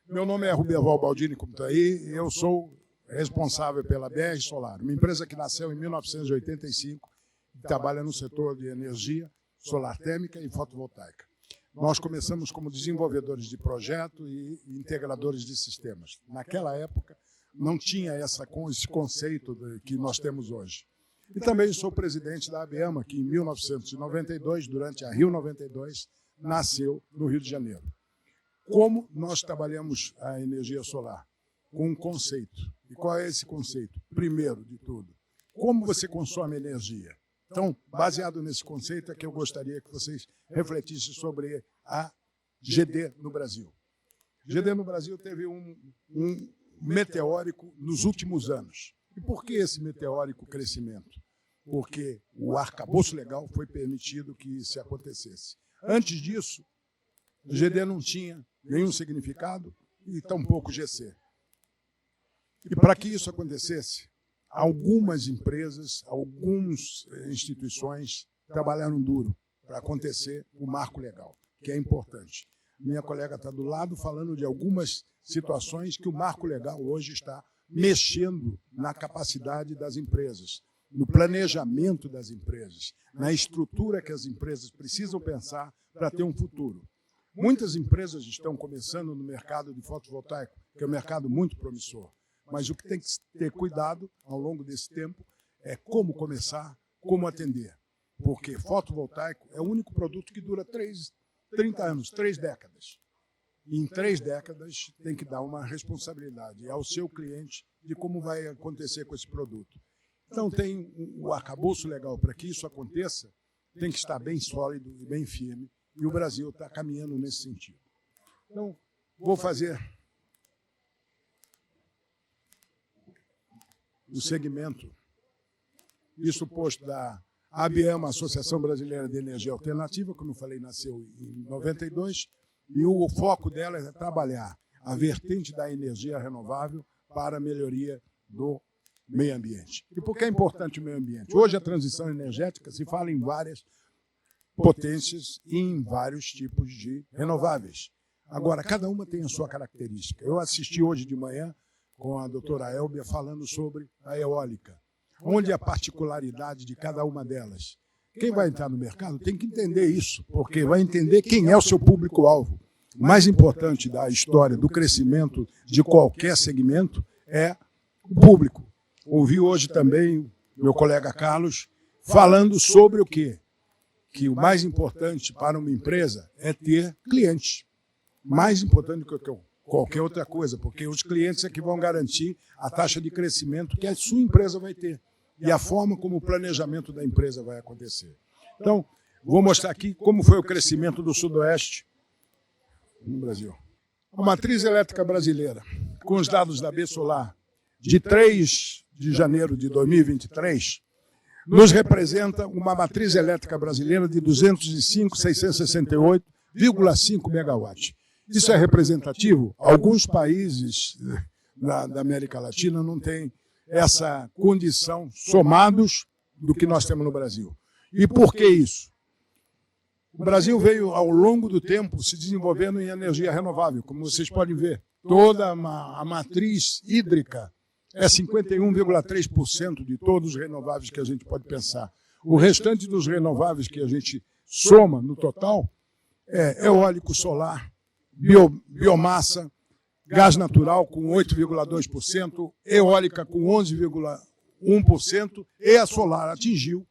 Meu nome é Ruberval Baldini, como está aí, e eu sou responsável pela BR Solar, uma empresa que nasceu em 1985 e trabalha no setor de energia solar térmica e fotovoltaica. Nós começamos como desenvolvedores de projeto e integradores de sistemas. Naquela época, não tinha esse conceito que nós temos hoje. E também sou presidente da ABEMA, que em 1992, durante a Rio 92, nasceu no Rio de Janeiro. Como nós trabalhamos a energia solar? Com um conceito. E qual é esse conceito? Primeiro de tudo, como você consome energia? Então, baseado nesse conceito, é que eu gostaria que vocês refletissem sobre a GD no Brasil. GD no Brasil teve um meteórico nos últimos anos. E por que esse meteórico crescimento? Porque o arcabouço legal foi permitido que isso acontecesse. Antes disso, o GD não tinha nenhum significado e tampouco GC. E para que isso acontecesse, algumas empresas, algumas instituições trabalharam duro para acontecer o marco legal, que é importante. Minha colega está do lado falando de algumas situações que o marco legal hoje está mexendo na capacidade das empresas, no planejamento das empresas, na estrutura que as empresas precisam pensar para ter um futuro. Muitas empresas estão começando no mercado de fotovoltaico, que é um mercado muito promissor. Mas o que tem que ter cuidado ao longo desse tempo é como começar, como atender. Porque fotovoltaico é o único produto que dura 30 anos, 3 décadas. E em 3 décadas tem que dar uma responsabilidade ao seu cliente de como vai acontecer com esse produto. Então tem o arcabouço legal para que isso aconteça, tem que estar bem sólido e bem firme. E o Brasil está caminhando nesse sentido. Então, vou fazer o segmento, isso posto da ABEMA, Associação Brasileira de Energia Alternativa, como eu falei, nasceu em 92, e o foco dela é trabalhar a vertente da energia renovável para a melhoria do meio ambiente. E por que é importante o meio ambiente? Hoje a transição energética se fala em várias potências e em vários tipos de renováveis. Agora, cada uma tem a sua característica. Eu assisti hoje de manhã com a doutora Elbia falando sobre a eólica, onde a particularidade de cada uma delas. Quem vai entrar no mercado tem que entender isso, porque vai entender quem é o seu público-alvo. O mais importante da história do crescimento de qualquer segmento é o público. Ouvi hoje também meu colega Carlos falando sobre o quê? Que o mais importante para uma empresa é ter clientes. Mais importante do que qualquer outra coisa, porque os clientes é que vão garantir a taxa de crescimento que a sua empresa vai ter e a forma como o planejamento da empresa vai acontecer. Então, vou mostrar aqui como foi o crescimento do Sudoeste no Brasil. A matriz elétrica brasileira, com os dados da B-Solar, de 3 de janeiro de 2023, nos representa uma matriz elétrica brasileira de 205.668,5 megawatts. Isso é representativo? Alguns países da América Latina não têm essa condição somados do que nós temos no Brasil. E por que isso? O Brasil veio, ao longo do tempo, se desenvolvendo em energia renovável. Como vocês podem ver, toda a matriz hídrica é 51,3% de todos os renováveis que a gente pode pensar. O restante dos renováveis que a gente soma no total é eólico, solar, biomassa, gás natural com 8,2%, eólica com 11,1% e a solar atingiu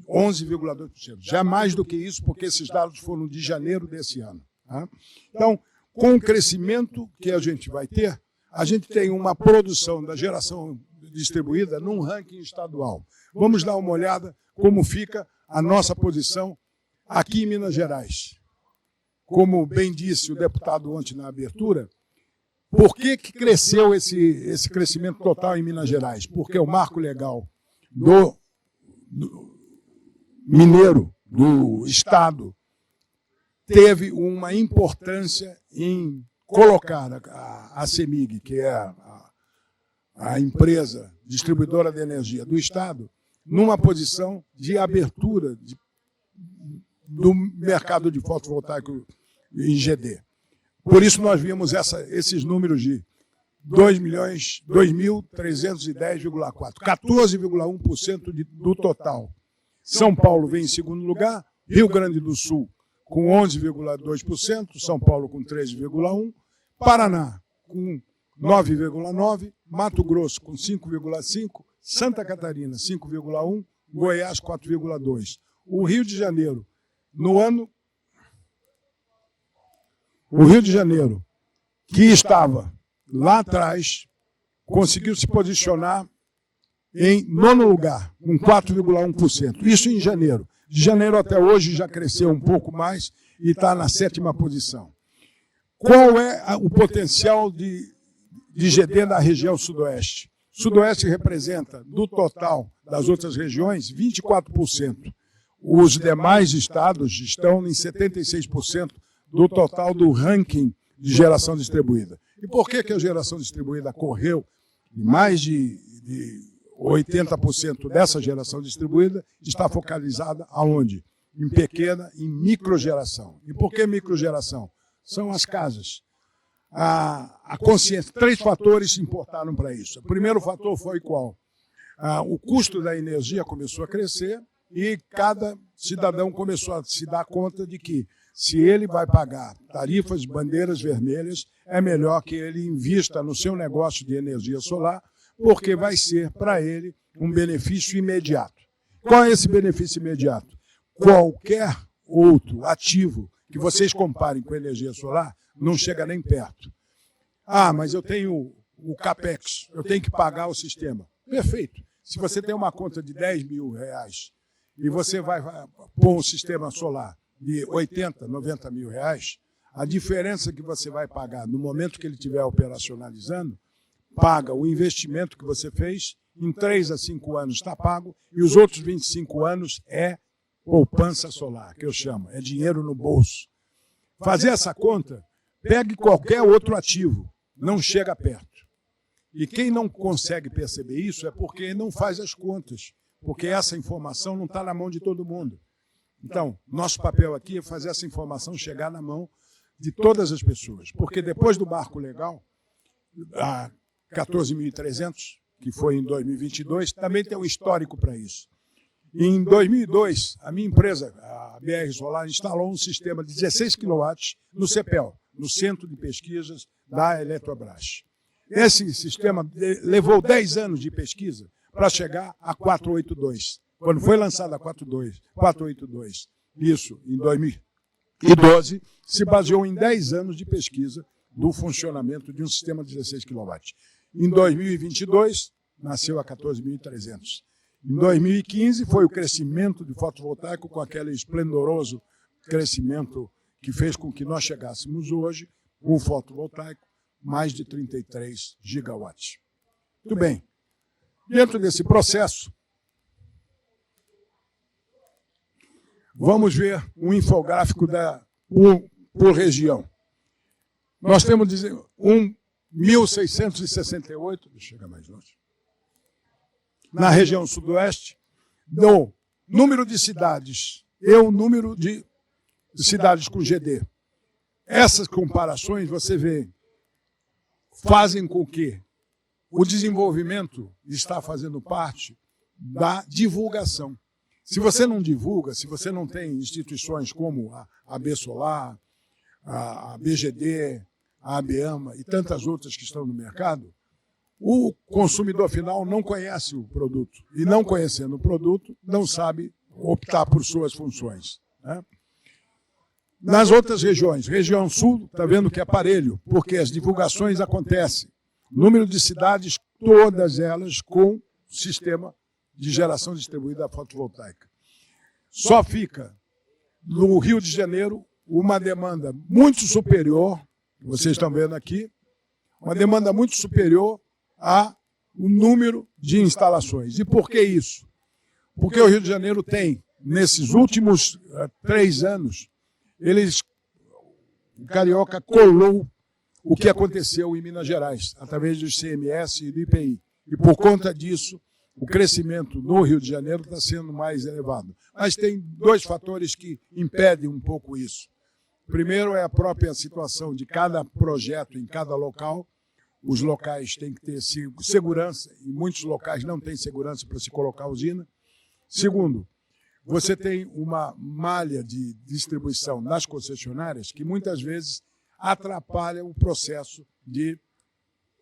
11,2%. Já mais do que isso, porque esses dados foram de janeiro desse ano. Tá? Então, com o crescimento que a gente vai ter, a gente tem uma produção da geração distribuída num ranking estadual. Vamos dar uma olhada como fica a nossa posição aqui em Minas Gerais. Como bem disse o deputado ontem na abertura, por que cresceu esse crescimento total em Minas Gerais? Porque o marco legal do mineiro, do Estado, teve uma importância em colocar a CEMIG, que é a empresa distribuidora de energia do Estado, numa posição de abertura do mercado de fotovoltaico em GD. Por isso nós vimos esses números de 2.310,4, 14,1% do total. São Paulo vem em segundo lugar, Rio Grande do Sul com 11,2%, São Paulo com 13,1%, Paraná com 9,9%, Mato Grosso com 5,5%, Santa Catarina 5,1%, Goiás 4,2%. O Rio de Janeiro, que estava lá atrás, conseguiu se posicionar em nono lugar, com 4,1%. Isso em janeiro. De janeiro até hoje já cresceu um pouco mais e está na 7ª posição. Qual é o potencial de GD na região sudoeste? Sudoeste representa, do total das outras regiões, 24%. Os demais estados estão em 76% do total do ranking de geração distribuída. E por que a geração distribuída correu? Mais de 80% dessa geração distribuída está focalizada aonde? Em pequena e microgeração. E por que microgeração? São as casas. A consciência. 3 fatores importaram para isso. O primeiro fator foi qual? O custo da energia começou a crescer e cada cidadão começou a se dar conta de que, se ele vai pagar tarifas, bandeiras vermelhas, é melhor que ele invista no seu negócio de energia solar, porque vai ser para ele um benefício imediato. Qual é esse benefício imediato? Qualquer outro ativo que vocês comparem com energia solar não chega nem perto. Mas eu tenho o CAPEX, eu tenho que pagar o sistema. Perfeito. Se você tem uma conta de R$10 mil e você vai pôr um sistema solar de 80, 90 mil reais, a diferença que você vai pagar no momento que ele estiver operacionalizando, paga o investimento que você fez, em 3 a 5 anos está pago, e os outros 25 anos é poupança solar, que eu chamo, é dinheiro no bolso. Fazer essa conta, pegue qualquer outro ativo, não chega perto. E quem não consegue perceber isso é porque não faz as contas, porque essa informação não está na mão de todo mundo. Então, nosso papel aqui é fazer essa informação chegar na mão de todas as pessoas, porque depois do marco legal, a 14.300, que foi em 2022, também tem um histórico para isso. Em 2002, a minha empresa, a BR Solar, instalou um sistema de 16 kW no CEPEL, no Centro de Pesquisas da Eletrobras. Esse sistema levou 10 anos de pesquisa para chegar a 482. Quando foi lançada a 482, isso em 2012, se baseou em 10 anos de pesquisa do funcionamento de um sistema de 16 kW. Em 2022, nasceu a 14.300. Em 2015, foi o crescimento do fotovoltaico com aquele esplendoroso crescimento que fez com que nós chegássemos hoje, com o fotovoltaico, mais de 33 gigawatts. Muito bem. Dentro desse processo, vamos ver um infográfico por região. Nós temos 1.668, deixa eu chegar mais longe, na região sudoeste, do número de cidades e o número de cidades com GD. Essas comparações, você vê, fazem com que o desenvolvimento está fazendo parte da divulgação. Se você não divulga, se você não tem instituições como a AB Solar, a BGD, a ABEAMA e tantas outras que estão no mercado, o consumidor final não conhece o produto. E não conhecendo o produto, não sabe optar por suas funções, né? Nas outras regiões, região sul, está vendo que é parelho, porque as divulgações acontecem. Número de cidades, todas elas com sistema de geração distribuída fotovoltaica. Só fica no Rio de Janeiro uma demanda muito superior, vocês estão vendo aqui, uma demanda muito superior ao número de instalações. E por que isso? Porque o Rio de Janeiro tem, nesses últimos 3 anos, o Carioca colou o que aconteceu em Minas Gerais, através do ICMS e do IPI. E por conta disso, o crescimento no Rio de Janeiro está sendo mais elevado. Mas tem 2 fatores que impedem um pouco isso. Primeiro é a própria situação de cada projeto em cada local. Os locais têm que ter segurança, e muitos locais não têm segurança para se colocar usina. Segundo, você tem uma malha de distribuição nas concessionárias que muitas vezes atrapalha o processo de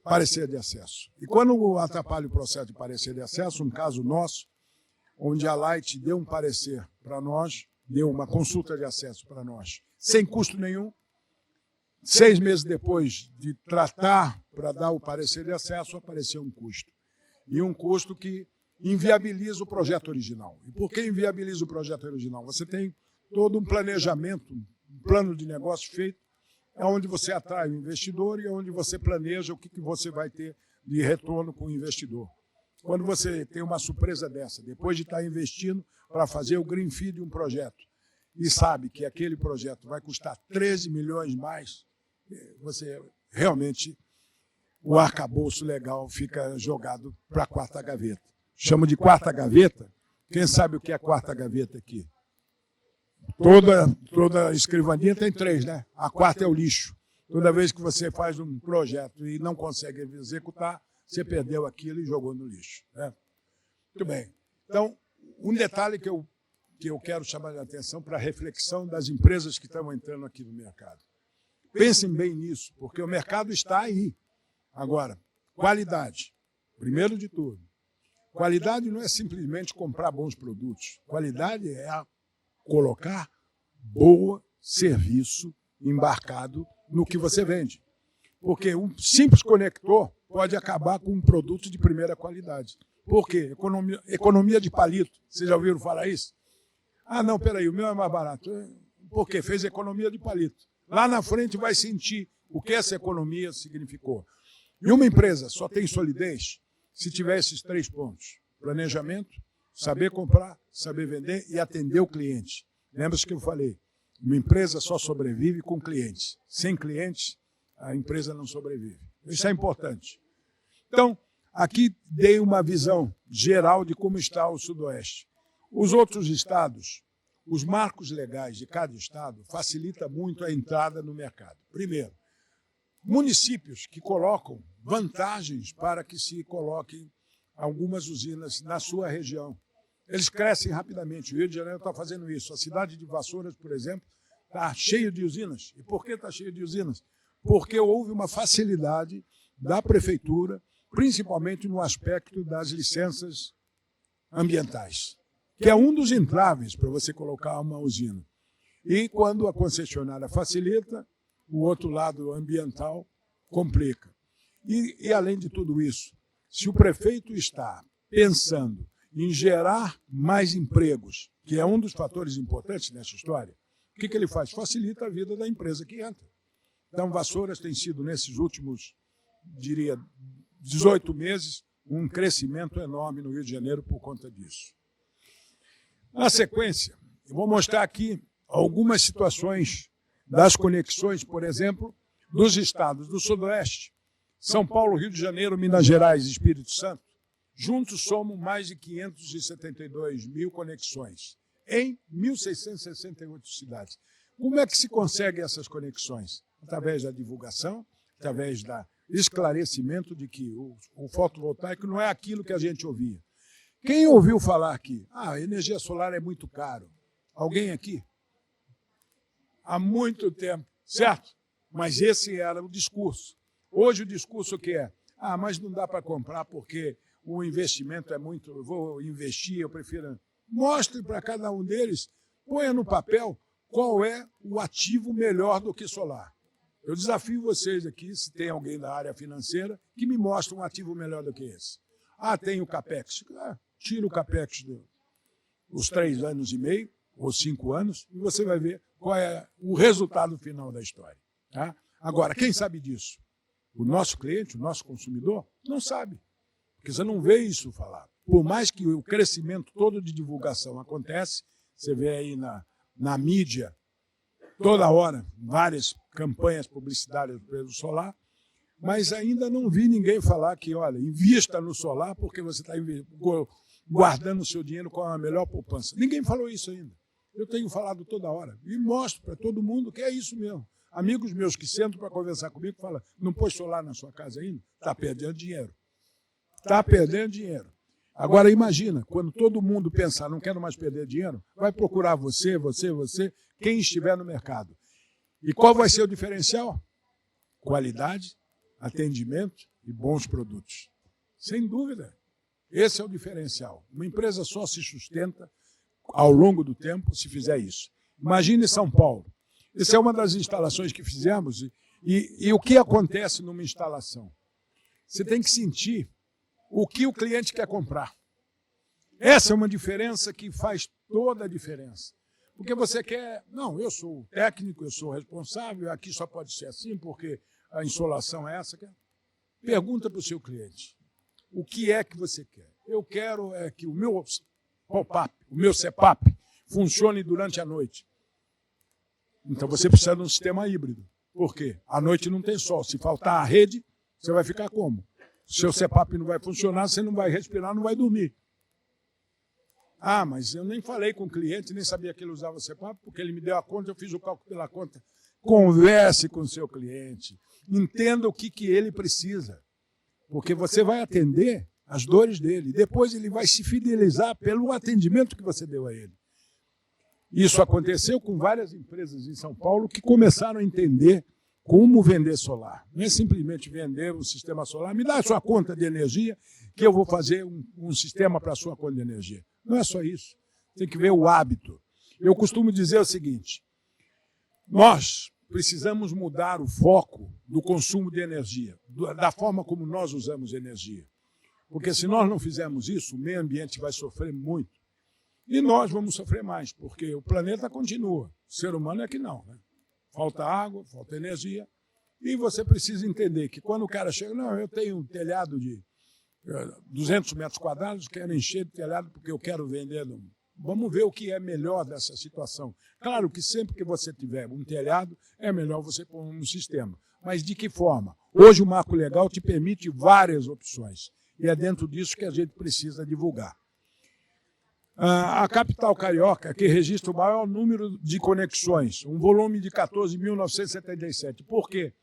parecer de acesso. E quando atrapalha o processo de parecer de acesso, um caso nosso, onde a Light deu um parecer para nós, deu uma consulta de acesso para nós, sem custo nenhum, 6 meses depois de tratar para dar o parecer de acesso, apareceu um custo. E um custo que inviabiliza o projeto original. E por que inviabiliza o projeto original? Você tem todo um planejamento, um plano de negócio feito, onde você atrai o investidor e onde você planeja o que você vai ter de retorno com o investidor. Quando você tem uma surpresa dessa, depois de estar investindo para fazer o greenfield de um projeto, e sabe que aquele projeto vai custar 13 milhões mais, você realmente, o arcabouço legal fica jogado para a quarta gaveta. Chamo de quarta gaveta. Quem sabe o que é a quarta gaveta aqui? Toda escrivaninha tem 3, né? A quarta é o lixo. Toda vez que você faz um projeto e não consegue executar, você perdeu aquilo e jogou no lixo. Né? Muito bem. Então, um detalhe que eu quero chamar a atenção para a reflexão das empresas que estão entrando aqui no mercado. Pensem bem nisso, porque o mercado está aí. Agora, qualidade. Primeiro de tudo. Qualidade não é simplesmente comprar bons produtos. Qualidade é colocar bom serviço embarcado no que você vende. Porque um simples conector pode acabar com um produto de primeira qualidade. Por quê? Economia de palito. Vocês já ouviram falar isso? Ah, não, peraí, o meu é mais barato. Por quê? Fez economia de palito. Lá na frente vai sentir o que essa economia significou. E uma empresa só tem solidez se tiver esses 3 pontos. Planejamento, saber comprar, saber vender e atender o cliente. Lembra-se que eu falei? Uma empresa só sobrevive com clientes. Sem clientes, a empresa não sobrevive. Isso é importante. Então, aqui dei uma visão geral de como está o Sudoeste. Os outros estados, os marcos legais de cada estado facilitam muito a entrada no mercado. Primeiro, municípios que colocam vantagens para que se coloquem algumas usinas na sua região. Eles crescem rapidamente. O Rio de Janeiro está fazendo isso. A cidade de Vassouras, por exemplo, está cheia de usinas. E por que está cheia de usinas? Porque houve uma facilidade da prefeitura, principalmente no aspecto das licenças ambientais, que é um dos entraves para você colocar uma usina. E quando a concessionária facilita, o outro lado ambiental complica. E além de tudo isso, se o prefeito está pensando em gerar mais empregos, que é um dos fatores importantes nessa história, o que ele faz? Facilita a vida da empresa que entra. Então, Vassouras tem sido, nesses últimos, diria, 18 meses, um crescimento enorme no Rio de Janeiro por conta disso. Na sequência, eu vou mostrar aqui algumas situações das conexões, por exemplo, dos estados do Sudoeste, São Paulo, Rio de Janeiro, Minas Gerais e Espírito Santo. Juntos somam mais de 572 mil conexões em 1.668 cidades. Como é que se consegue essas conexões? Através da divulgação, através do esclarecimento de que o fotovoltaico não é aquilo que a gente ouvia. Quem ouviu falar aqui? Ah, a energia solar é muito caro. Alguém aqui? Há muito tempo, certo? Mas esse era o discurso. Hoje o discurso que é? Ah, mas não dá para comprar porque o investimento é muito, eu vou investir, eu prefiro... Mostre para cada um deles, ponha no papel qual é o ativo melhor do que solar. Eu desafio vocês aqui, se tem alguém da área financeira, que me mostre um ativo melhor do que esse. Ah, tem o CAPEX. Ah, tira o CAPEX dos 3 anos e meio, ou 5 anos, e você vai ver qual é o resultado final da história. Tá? Agora, quem sabe disso? O nosso cliente, o nosso consumidor, não sabe. Porque você não vê isso falar. Por mais que o crescimento todo de divulgação acontece, você vê aí na mídia, toda hora, várias campanhas publicitárias pelo solar, mas ainda não vi ninguém falar que, olha, invista no solar porque você está guardando o seu dinheiro com a melhor poupança. Ninguém falou isso ainda. Eu tenho falado toda hora e mostro para todo mundo que é isso mesmo. Amigos meus que sentam para conversar comigo falam, não pôs solar na sua casa ainda? Está perdendo dinheiro. Está perdendo dinheiro. Agora imagina, quando todo mundo pensar, não quero mais perder dinheiro, vai procurar você, quem estiver no mercado. E qual vai ser o diferencial? Qualidade, atendimento e bons produtos. Sem dúvida. Esse é o diferencial. Uma empresa só se sustenta ao longo do tempo se fizer isso. Imagine São Paulo. Essa é uma das instalações que fizemos. E o que acontece numa instalação? Você tem que sentir o que o cliente quer comprar. Essa é uma diferença que faz toda a diferença. Porque você quer... Não, eu sou técnico, eu sou responsável, aqui só pode ser assim, porque a insolação é essa. Pergunta para o seu cliente. O que é que você quer? Eu quero que o meu pop-up, o meu CPAP, funcione durante a noite. Então você precisa de um sistema híbrido. Por quê? À noite não tem sol. Se faltar a rede, você vai ficar como? O seu CPAP não vai funcionar, você não vai respirar, não vai dormir. Ah, mas eu nem falei com o cliente, nem sabia que ele usava CPAP, porque ele me deu a conta, eu fiz o cálculo pela conta. Converse com o seu cliente. Entenda o que ele precisa. Porque você vai atender as dores dele. Depois ele vai se fidelizar pelo atendimento que você deu a ele. Isso aconteceu com várias empresas em São Paulo que começaram a entender como vender solar. Não é simplesmente vender um sistema solar. Me dá a sua conta de energia que eu vou fazer um sistema para a sua conta de energia. Não é só isso. Tem que ver o hábito. Eu costumo dizer o seguinte. Nós precisamos mudar o foco do consumo de energia, da forma como nós usamos energia. Porque se nós não fizermos isso, o meio ambiente vai sofrer muito. E nós vamos sofrer mais, porque o planeta continua. O ser humano é que não. Né? Falta água, falta energia. E você precisa entender que quando o cara chega, não, eu tenho um telhado de 200 metros quadrados, quero encher de telhado porque eu quero vender. Vamos ver o que é melhor dessa situação. Claro que sempre que você tiver um telhado, é melhor você pôr um sistema. Mas de que forma? Hoje o Marco Legal te permite várias opções. E é dentro disso que a gente precisa divulgar. A capital carioca, que registra o maior número de conexões, um volume de 14.977. Por quê?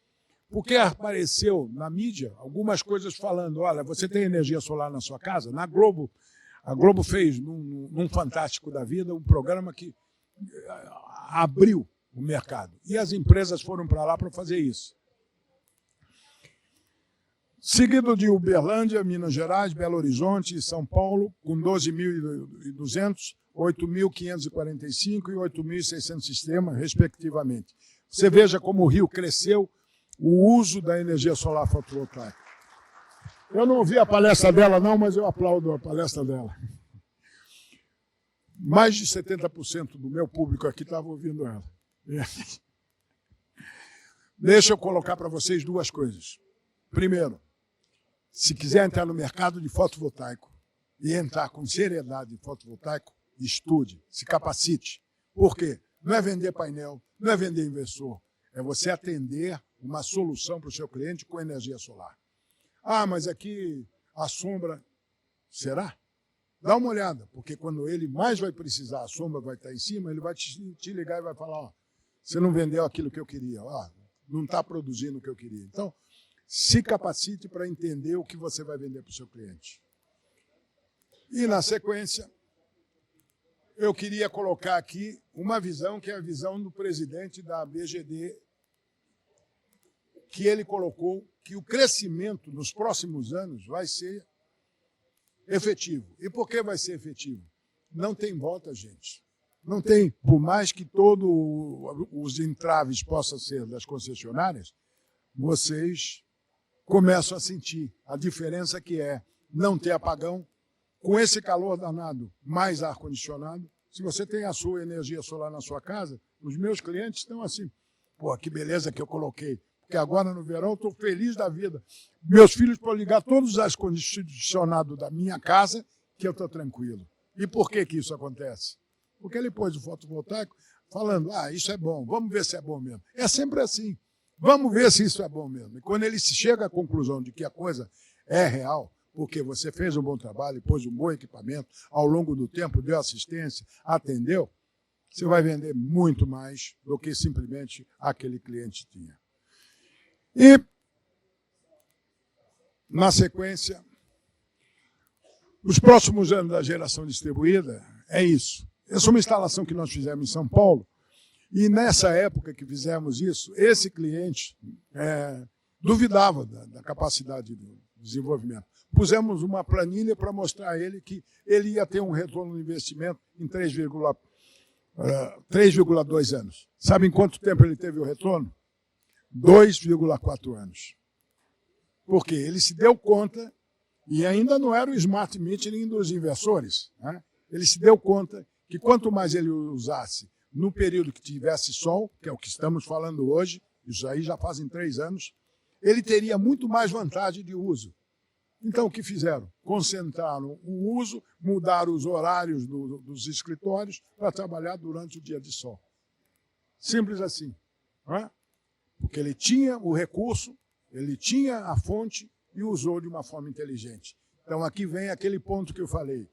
Porque apareceu na mídia algumas coisas falando, olha, você tem energia solar na sua casa? Na Globo, a Globo fez, num Fantástico da Vida, um programa que abriu o mercado. E as empresas foram para lá para fazer isso. Seguido de Uberlândia, Minas Gerais, Belo Horizonte e São Paulo, com 12.200, 8.545 e 8.600 sistemas, respectivamente. Você veja como o Rio cresceu o uso da energia solar fotovoltaica. Eu não ouvi a palestra dela, não, mas eu aplaudo a palestra dela. Mais de 70% do meu público aqui estava ouvindo ela. Deixa eu colocar para vocês duas coisas. Primeiro, se quiser entrar no mercado de fotovoltaico e entrar com seriedade em fotovoltaico, estude, se capacite. Por quê? Não é vender painel, não é vender inversor, é você atender uma solução para o seu cliente com energia solar. Ah, mas aqui a sombra... Será? Dá uma olhada, porque quando ele mais vai precisar, a sombra vai estar em cima, ele vai te ligar e vai falar, ó, você não vendeu aquilo que eu queria, ó, não está produzindo o que eu queria. Então, se capacite para entender o que você vai vender para o seu cliente. E, na sequência, eu queria colocar aqui uma visão, que é a visão do presidente da BGD, que ele colocou que o crescimento nos próximos anos vai ser efetivo. E por que vai ser efetivo? Não tem volta, gente. Não tem, por mais que todos os entraves possam ser das concessionárias, vocês começam a sentir a diferença que é não ter apagão, com esse calor danado, mais ar-condicionado. Se você tem a sua energia solar na sua casa, os meus clientes estão assim, pô, que beleza que eu coloquei. Porque agora no verão eu estou feliz da vida. Meus filhos podem ligar todos os ar-condicionados da minha casa que eu estou tranquilo. E por que isso acontece? Porque ele pôs o fotovoltaico falando, isso é bom, vamos ver se é bom mesmo. É sempre assim, vamos ver se isso é bom mesmo. E quando ele chega à conclusão de que a coisa é real, porque você fez um bom trabalho, pôs um bom equipamento, ao longo do tempo deu assistência, atendeu, você vai vender muito mais do que simplesmente aquele cliente tinha. E, na sequência, os próximos anos da geração distribuída é isso. Essa é uma instalação que nós fizemos em São Paulo, e nessa época que fizemos isso, esse cliente duvidava da capacidade do desenvolvimento. Pusemos uma planilha para mostrar a ele que ele ia ter um retorno no investimento em 3,2 anos. Sabe em quanto tempo ele teve o retorno? 2,4 anos. Por quê? Ele se deu conta, e ainda não era o smart metering dos inversores, né? Ele se deu conta que quanto mais ele usasse no período que tivesse sol, que é o que estamos falando hoje, isso aí já fazem 3 anos, ele teria muito mais vantagem de uso. Então, o que fizeram? Concentraram o uso, mudaram os horários dos escritórios para trabalhar durante o dia de sol. Simples assim. Não é? Porque ele tinha o recurso, ele tinha a fonte e usou de uma forma inteligente. Então, aqui vem aquele ponto que eu falei.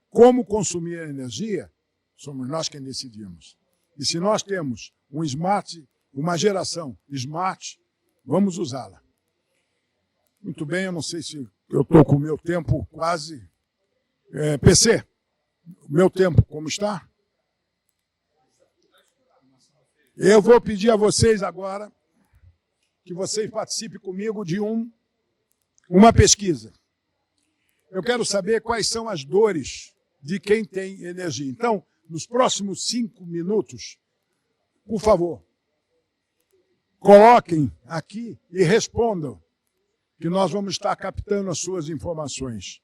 Como consumir a energia, somos nós quem decidimos. E se nós temos uma geração smart, vamos usá-la. Muito bem, eu não sei se eu estou com o meu tempo quase. PC, o meu tempo como está? Eu vou pedir a vocês agora que vocês participem comigo de uma pesquisa. Eu quero saber quais são as dores de quem tem energia. Então, nos próximos 5 minutos, por favor, coloquem aqui e respondam, que nós vamos estar captando as suas informações.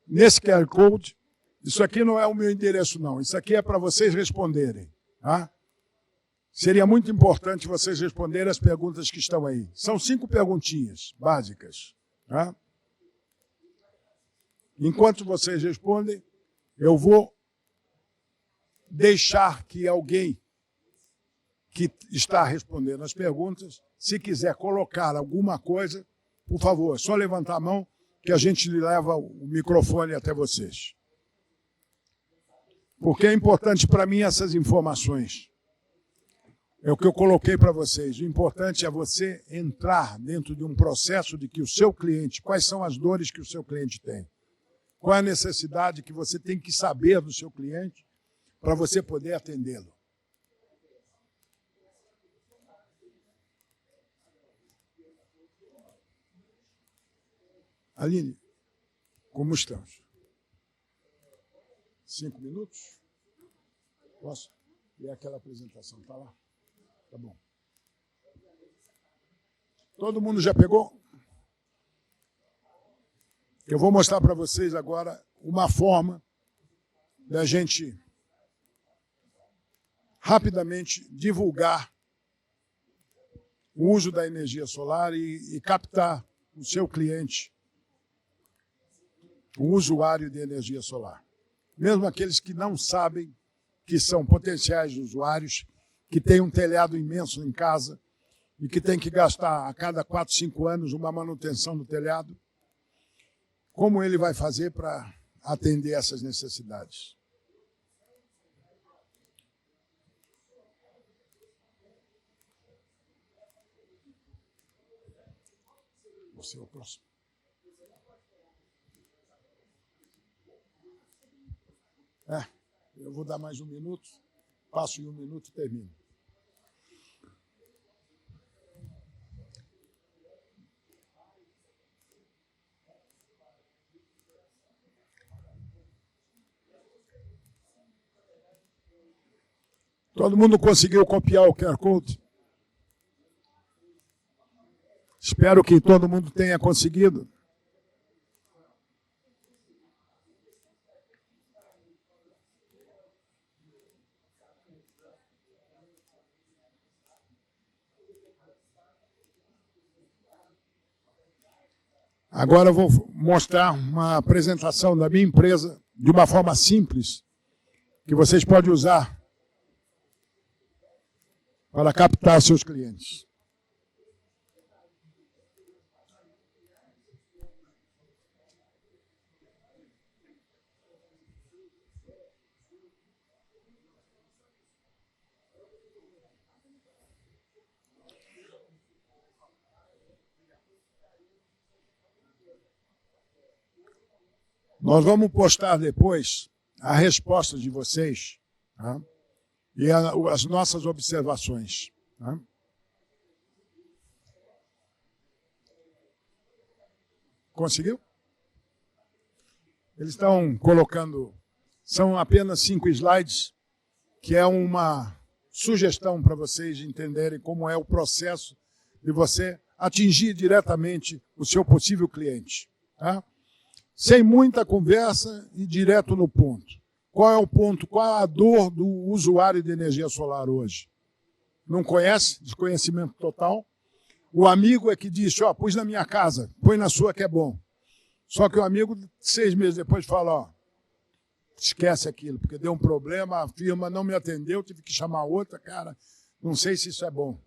Nesse QR Code, isso aqui não é o meu endereço, não. Isso aqui é para vocês responderem. Tá? Seria muito importante vocês responderem as perguntas que estão aí. São 5 perguntinhas básicas. Tá? Enquanto vocês respondem, eu vou deixar que alguém que está respondendo as perguntas, se quiser colocar alguma coisa, por favor, é só levantar a mão que a gente leva o microfone até vocês. Porque é importante para mim essas informações. É o que eu coloquei para vocês. O importante é você entrar dentro de um processo de que o seu cliente, quais são as dores que o seu cliente tem? Qual é a necessidade que você tem que saber do seu cliente para você poder atendê-lo? Aline, como estamos? 5 minutos? Posso? E aquela apresentação, está lá? Tá bom. Todo mundo já pegou? Eu vou mostrar para vocês agora uma forma da gente rapidamente divulgar o uso da energia solar e captar o seu cliente, o usuário de energia solar. Mesmo aqueles que não sabem que são potenciais usuários, que têm um telhado imenso em casa e que tem que gastar a cada 4, 5 anos uma manutenção do telhado, como ele vai fazer para atender essas necessidades? Você é o próximo. Eu vou dar mais 1 minuto, passo em 1 minuto e termino. Todo mundo conseguiu copiar o QR Code? Espero que todo mundo tenha conseguido. Agora eu vou mostrar uma apresentação da minha empresa de uma forma simples, que vocês podem usar para captar seus clientes. Nós vamos postar depois a resposta de vocês, tá? E as nossas observações. Tá? Conseguiu? Eles estão colocando, são apenas 5 slides, que é uma sugestão para vocês entenderem como é o processo de você atingir diretamente o seu possível cliente. Tá? Sem muita conversa e direto no ponto. Qual é o ponto? Qual é a dor do usuário de energia solar hoje? Não conhece? Desconhecimento total. O amigo é que disse, ó, pus na minha casa, põe na sua que é bom. Só que o amigo, 6 meses depois, fala, ó, esquece aquilo, porque deu um problema, a firma não me atendeu, tive que chamar outra, cara, não sei se isso é bom.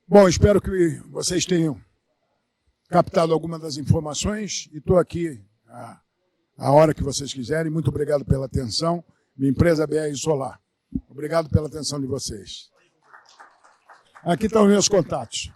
Bom, espero que vocês tenham captado alguma das informações e estou aqui a hora que vocês quiserem. Muito obrigado pela atenção. Minha empresa BR Solar. Obrigado pela atenção de vocês. Aqui estão os meus contatos.